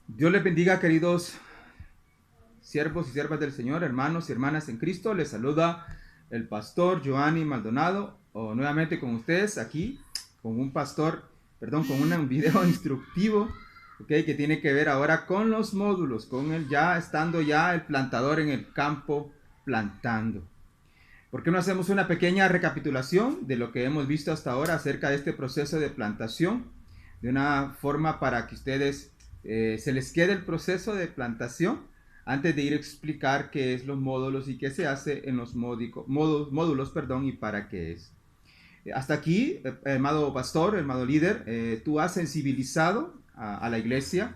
Dios les bendiga, queridos siervos y siervas del Señor, hermanos y hermanas en Cristo. Les saluda el pastor Giovanni Maldonado, o nuevamente con ustedes aquí, con un video instructivo, que tiene que ver ahora con los módulos, con estando ya el plantador en el campo plantando. ¿Por qué no hacemos una pequeña recapitulación de lo que hemos visto hasta ahora acerca de este proceso de plantación? De una forma para que ustedes se les quede el proceso de plantación antes de ir a explicar qué es los módulos y qué se hace en los módulos, perdón, y para qué es. Hasta aquí, amado pastor, amado líder, tú has sensibilizado a la iglesia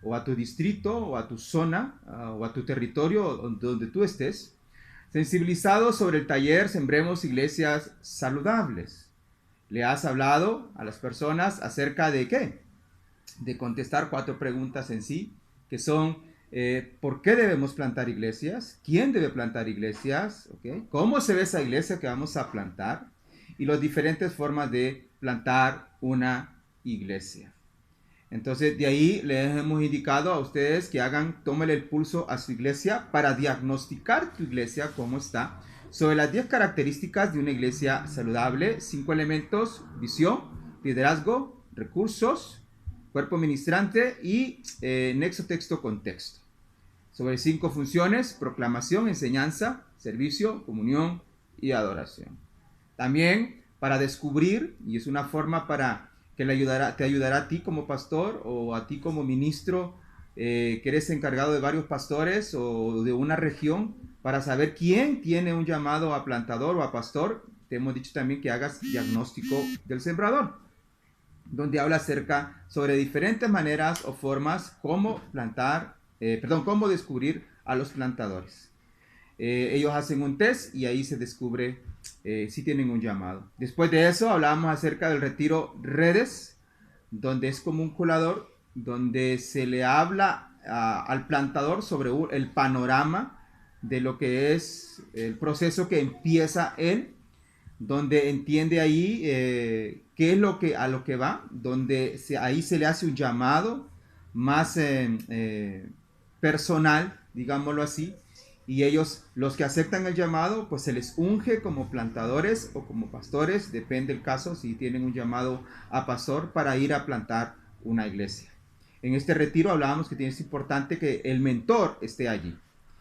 o a tu distrito o a tu zona o a tu territorio donde tú estés, sensibilizado sobre el taller Sembremos Iglesias Saludables. Le has hablado a las personas acerca de qué? De contestar 4 preguntas en sí, que son ¿por qué debemos plantar iglesias? ¿Quién debe plantar iglesias? ¿Okay? ¿Cómo se ve esa iglesia que vamos a plantar? Y las diferentes formas de plantar una iglesia. Entonces, de ahí les hemos indicado a ustedes que tómenle el pulso a su iglesia para diagnosticar tu iglesia, cómo está, sobre las 10 características de una iglesia saludable, 5 elementos: visión, liderazgo, recursos, cuerpo ministrante y nexo texto-contexto. Sobre 5 funciones: proclamación, enseñanza, servicio, comunión y adoración. También para descubrir, y es una forma para que te ayudará a ti como pastor o a ti como ministro, que eres encargado de varios pastores o de una región, para saber quién tiene un llamado a plantador o a pastor. Te hemos dicho también que hagas diagnóstico del sembrador, donde habla acerca sobre diferentes maneras o formas cómo descubrir a los plantadores. Ellos hacen un test y ahí se descubre si tienen un llamado. Después de eso hablábamos acerca del retiro redes, donde es como un colador, donde se le habla al plantador sobre el panorama de lo que es el proceso que empieza él, donde entiende ahí qué es a lo que va, donde ahí se le hace un llamado más personal, digámoslo así, y ellos, los que aceptan el llamado, pues se les unge como plantadores o como pastores, depende del caso, si tienen un llamado a pastor para ir a plantar una iglesia. En este retiro hablábamos que es importante que el mentor esté allí.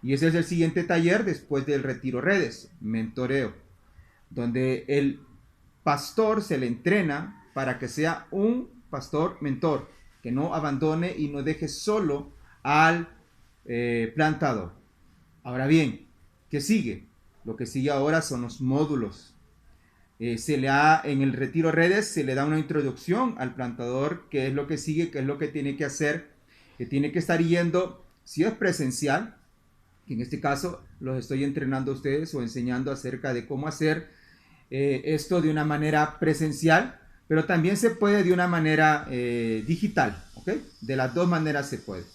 Y ese es el siguiente taller después del retiro redes, mentoreo, donde el pastor se le entrena para que sea un pastor mentor, que no abandone y no deje solo al plantador. Ahora bien, ¿qué sigue? Lo que sigue ahora son los módulos. En el retiro redes se le da una introducción al plantador, qué es lo que sigue, qué es lo que tiene que hacer, que tiene que estar yendo, si es presencial, que en este caso los estoy entrenando a ustedes o enseñando acerca de cómo hacer esto de una manera presencial, pero también se puede de una manera digital, ¿ok? De las dos maneras se puede.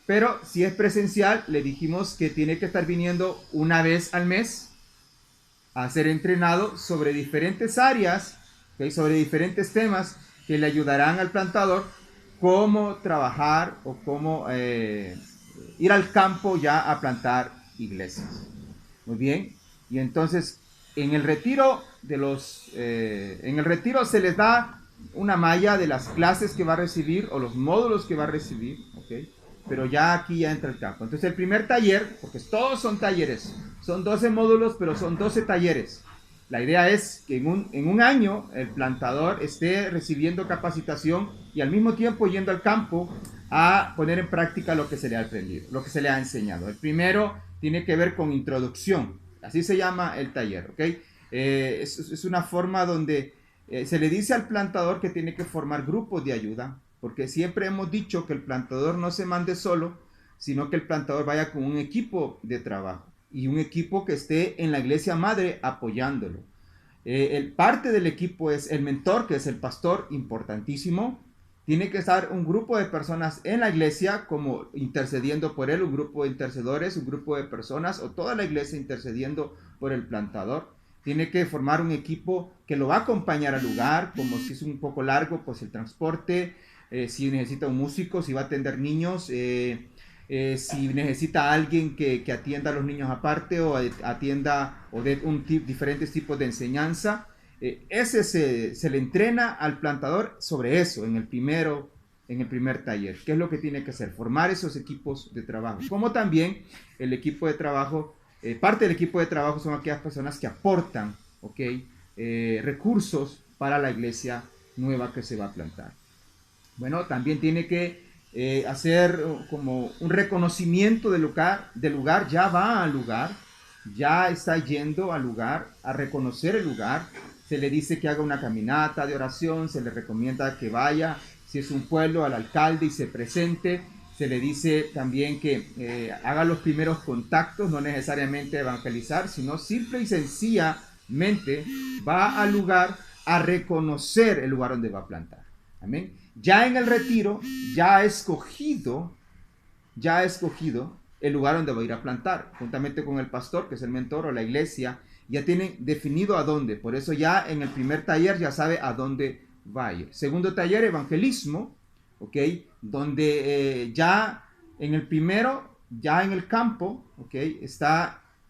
Pero si es presencial, le dijimos que tiene que estar viniendo una vez al mes a ser entrenado sobre diferentes áreas, ¿okay? Sobre diferentes temas que le ayudarán al plantador cómo trabajar o cómo ir al campo ya a plantar iglesias. Muy bien. Y entonces en el retiro en el retiro se les da una malla de las clases que va a recibir o los módulos que va a recibir, ¿ok? Pero ya aquí ya entra el campo. Entonces el primer taller, porque todos son talleres, son 12 módulos, pero son 12 talleres. La idea es que en un año el plantador esté recibiendo capacitación y al mismo tiempo yendo al campo a poner en práctica lo que se le ha aprendido, lo que se le ha enseñado. El primero tiene que ver con introducción, así se llama el taller, ¿ok? Es una forma donde se le dice al plantador que tiene que formar grupos de ayuda, porque siempre hemos dicho que el plantador no se mande solo, sino que el plantador vaya con un equipo de trabajo y un equipo que esté en la iglesia madre apoyándolo. Parte del equipo es el mentor, que es el pastor, importantísimo. Tiene que estar un grupo de personas en la iglesia como intercediendo por él, un grupo de intercedores, un grupo de personas o toda la iglesia intercediendo por el plantador. Tiene que formar un equipo que lo va a acompañar al lugar, como si es un poco largo, pues el transporte, si necesita un músico, si va a atender niños, si necesita alguien que atienda a los niños aparte o atienda o de diferentes tipos de enseñanza. Ese se le entrena al plantador sobre eso en el primer taller. ¿Qué es lo que tiene que hacer? Formar esos equipos de trabajo. Como también el equipo de trabajo, parte del equipo de trabajo son aquellas personas que aportan, recursos para la iglesia nueva que se va a plantar. Bueno, también tiene que hacer como un reconocimiento del lugar, ya va al lugar, ya está yendo al lugar, a reconocer el lugar. Se le dice que haga una caminata de oración, se le recomienda que vaya, si es un pueblo, al alcalde y se presente. Se le dice también que haga los primeros contactos, no necesariamente evangelizar, sino simple y sencillamente va al lugar a reconocer el lugar donde va a plantar. Amén. Ya en el retiro, ya ha escogido el lugar donde va a ir a plantar, juntamente con el pastor, que es el mentor, o la iglesia, ya tienen definido a dónde. Por eso ya en el primer taller ya sabe a dónde va a ir. Segundo taller, evangelismo, donde ya en el primero, ya en el campo,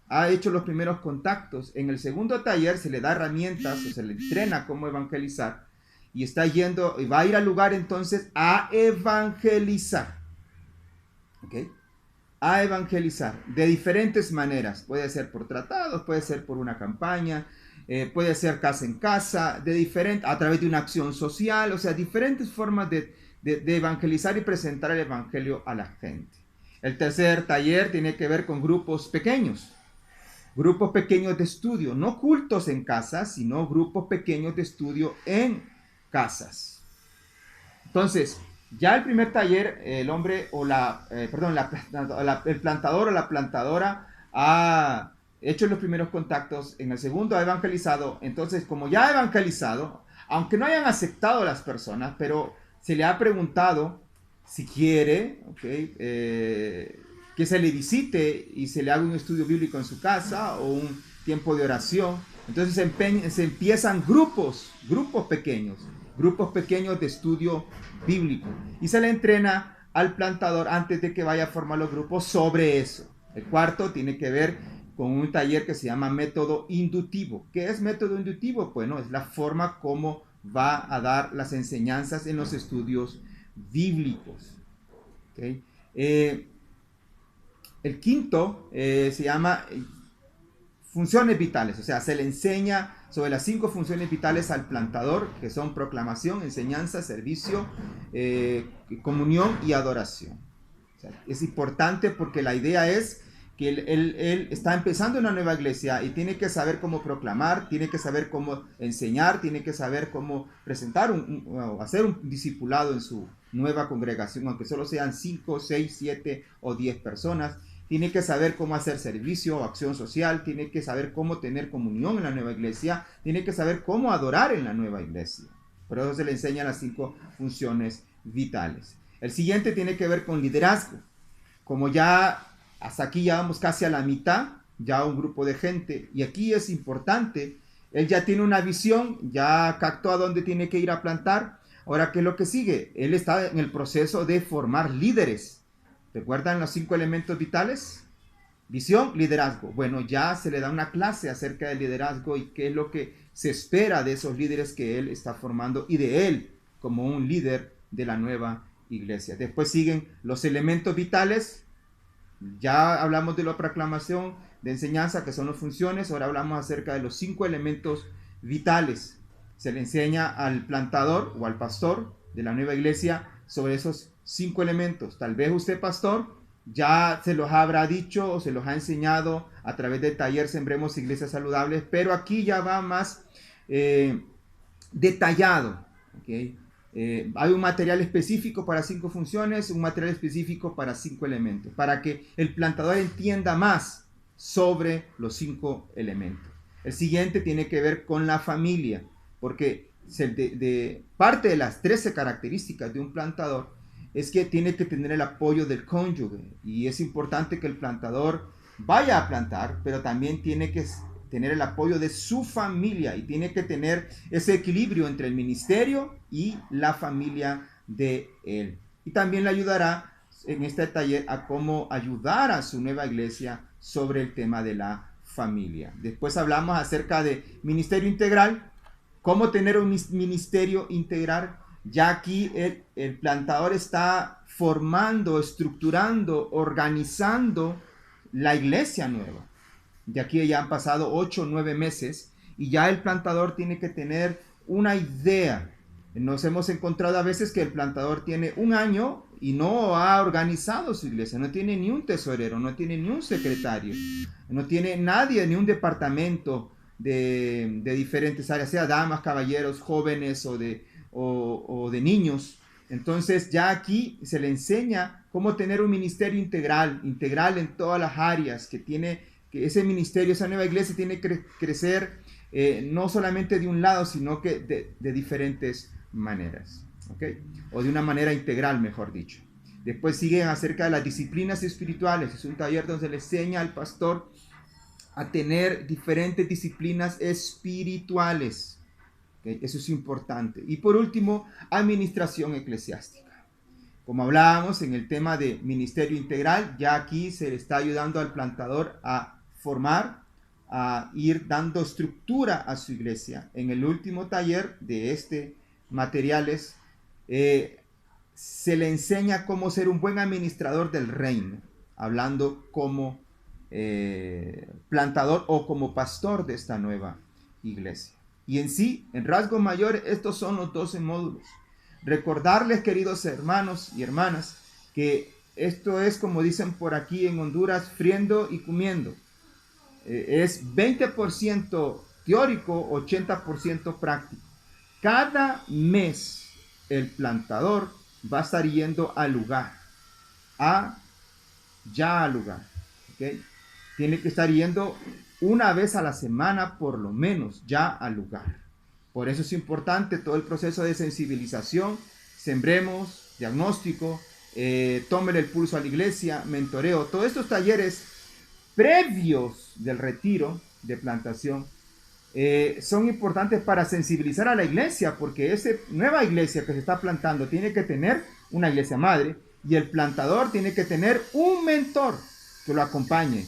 ha hecho los primeros contactos. En el segundo taller se le da herramientas, o se le entrena cómo evangelizar, y está yendo, y va a ir al lugar entonces a evangelizar. A evangelizar de diferentes maneras. Puede ser por tratados, puede ser por una campaña, puede ser casa en casa, a través de una acción social, o sea, diferentes formas de evangelizar y presentar el evangelio a la gente. El tercer taller tiene que ver con grupos pequeños de estudio, no cultos en casas, sino grupos pequeños de estudio en casas. Entonces, ya el primer taller, el hombre o el plantador o la plantadora ha hecho los primeros contactos. En el segundo ha evangelizado. Entonces, como ya ha evangelizado, aunque no hayan aceptado las personas, pero se le ha preguntado si quiere, que se le visite y se le haga un estudio bíblico en su casa o un tiempo de oración. Entonces se empiezan grupos pequeños de estudio bíblico, y se le entrena al plantador antes de que vaya a formar los grupos sobre eso. El cuarto tiene que ver con un taller que se llama método inductivo. ¿Qué es método inductivo? Bueno, es la forma como va a dar las enseñanzas en los estudios bíblicos. El quinto se llama funciones vitales, o sea, se le enseña sobre las 5 funciones vitales al plantador, que son proclamación, enseñanza, servicio, comunión y adoración. O sea, es importante porque la idea es que él está empezando una nueva iglesia y tiene que saber cómo proclamar, tiene que saber cómo enseñar, tiene que saber cómo presentar hacer un discipulado en su nueva congregación, aunque solo sean 5, 6, 7 o 10 personas. Tiene que saber cómo hacer servicio o acción social, tiene que saber cómo tener comunión en la nueva iglesia, tiene que saber cómo adorar en la nueva iglesia. Por eso se le enseñan las 5 funciones vitales. El siguiente tiene que ver con liderazgo. Como ya hasta aquí ya vamos casi a la mitad, ya un grupo de gente, y aquí es importante, él ya tiene una visión, ya captó a dónde tiene que ir a plantar. Ahora, ¿qué es lo que sigue? Él está en el proceso de formar líderes. ¿Recuerdan los 5 elementos vitales? Visión, liderazgo. Bueno, ya se le da una clase acerca del liderazgo y qué es lo que se espera de esos líderes que él está formando y de él como un líder de la nueva iglesia. Después siguen los elementos vitales. Ya hablamos de la proclamación, de enseñanza, que son las funciones. Ahora hablamos acerca de los 5 elementos vitales. Se le enseña al plantador o al pastor de la nueva iglesia sobre esos 5 elementos. Tal vez usted, pastor, ya se los habrá dicho o se los ha enseñado a través del taller Sembremos Iglesias Saludables, pero aquí ya va más detallado. Hay un material específico para 5 funciones, un material específico para 5 elementos, para que el plantador entienda más sobre los 5 elementos. El siguiente tiene que ver con la familia, porque parte de las 13 características de un plantador es que tiene que tener el apoyo del cónyuge, y es importante que el plantador vaya a plantar, pero también tiene que tener el apoyo de su familia y tiene que tener ese equilibrio entre el ministerio y la familia de él. Y también le ayudará en este taller a cómo ayudar a su nueva iglesia sobre el tema de la familia. Después hablamos acerca de ministerio integral, cómo tener un ministerio integral. Ya aquí el plantador está formando, estructurando, organizando la iglesia nueva. De aquí ya han pasado 8 o 9 meses y ya el plantador tiene que tener una idea. Nos hemos encontrado a veces que el plantador tiene un año y no ha organizado su iglesia, no tiene ni un tesorero, no tiene ni un secretario, no tiene nadie, ni un departamento de diferentes áreas, sea damas, caballeros, jóvenes o de niños. Entonces ya aquí se le enseña cómo tener un ministerio integral en todas las áreas, que ese ministerio, esa nueva iglesia tiene que crecer no solamente de un lado, sino que de diferentes maneras, ¿okay? O de una manera integral, mejor dicho. Después siguen acerca de las disciplinas espirituales. Es un taller donde se le enseña al pastor a tener diferentes disciplinas espirituales. ¿Okay? Eso es importante. Y por último, administración eclesiástica. Como hablábamos en el tema de ministerio integral, ya aquí se le está ayudando al plantador a formar, a ir dando estructura a su iglesia. En el último taller de materiales, se le enseña cómo ser un buen administrador del reino, hablando como plantador o como pastor de esta nueva iglesia. Y en sí, en rasgos mayores, estos son los 12 módulos. Recordarles, queridos hermanos y hermanas, que esto es, como dicen por aquí en Honduras, friendo y comiendo. Es 20% teórico, 80% práctico. Cada mes el plantador va a estar yendo al lugar, al lugar, ¿okay? Tiene que estar yendo una vez a la semana por lo menos ya al lugar. Por eso es importante todo el proceso de sensibilización, sembremos, diagnóstico, tómele el pulso a la iglesia, mentoreo, todos estos talleres previos del retiro de plantación son importantes para sensibilizar a la iglesia, porque esa nueva iglesia que se está plantando tiene que tener una iglesia madre y el plantador tiene que tener un mentor que lo acompañe.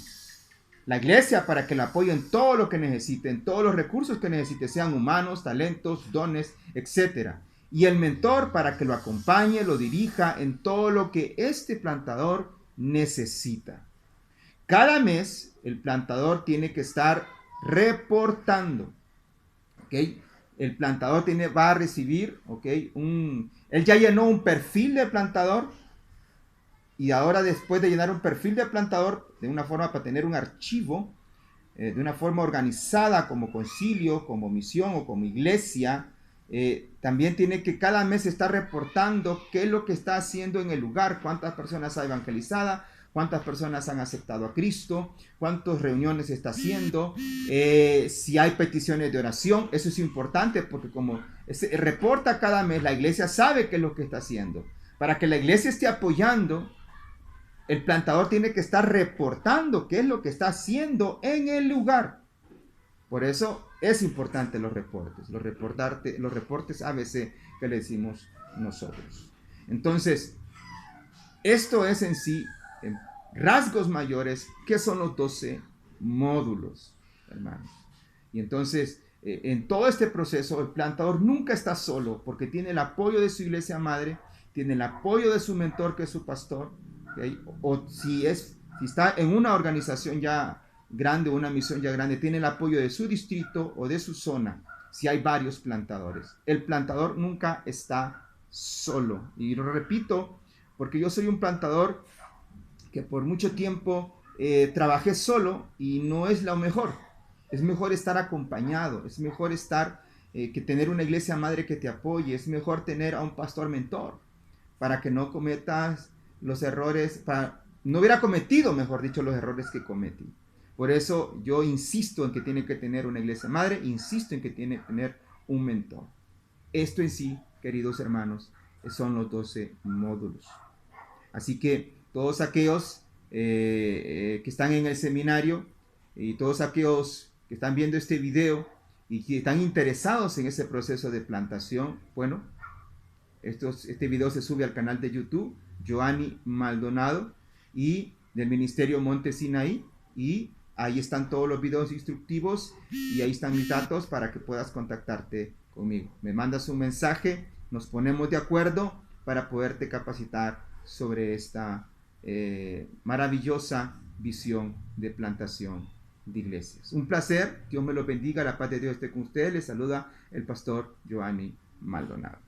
La iglesia para que le apoye en todo lo que necesite, en todos los recursos que necesite, sean humanos, talentos, dones, etc. Y el mentor para que lo acompañe, lo dirija en todo lo que este plantador necesita. Cada mes el plantador tiene que estar reportando, ¿ok? El plantador va a recibir, ¿ok? Él ya llenó un perfil de plantador y ahora después de llenar un perfil de plantador de una forma para tener un archivo, de una forma organizada como concilio, como misión o como iglesia, también tiene que cada mes estar reportando qué es lo que está haciendo en el lugar, cuántas personas ha evangelizado, cuántas personas han aceptado a Cristo, cuántas reuniones está haciendo, si hay peticiones de oración. Eso es importante porque como reporta cada mes, la iglesia sabe qué es lo que está haciendo. Para que la iglesia esté apoyando, el plantador tiene que estar reportando qué es lo que está haciendo en el lugar. Por eso es importante los reportes, los reportes ABC que le decimos nosotros. Entonces, esto es en sí, en rasgos mayores, ¿qué son los 12 módulos, hermanos? Y entonces, en todo este proceso, el plantador nunca está solo, porque tiene el apoyo de su iglesia madre, tiene el apoyo de su mentor, que es su pastor, ¿okay? O si está en una organización ya grande, una misión ya grande, tiene el apoyo de su distrito o de su zona, si hay varios plantadores. El plantador nunca está solo. Y lo repito, porque yo soy un plantador que por mucho tiempo trabajé solo y no es lo mejor. Es mejor estar acompañado, es mejor que tener una iglesia madre que te apoye, es mejor tener a un pastor mentor para que no cometas los errores, no hubiera cometido, mejor dicho, los errores que cometí. Por eso yo insisto en que tiene que tener una iglesia madre, insisto en que tiene que tener un mentor. Esto en sí, queridos hermanos, son los 12 módulos. Así que todos aquellos que están en el seminario y todos aquellos que están viendo este video y que están interesados en ese proceso de plantación, bueno, Este video se sube al canal de YouTube, Joanny Maldonado, y del Ministerio Monte Sinaí, y ahí están todos los videos instructivos y ahí están mis datos para que puedas contactarte conmigo. Me mandas un mensaje, nos ponemos de acuerdo para poderte capacitar sobre esta maravillosa visión de plantación de iglesias. Un placer, Dios me lo bendiga, la paz de Dios esté con ustedes. Les saluda el pastor Joanny Maldonado.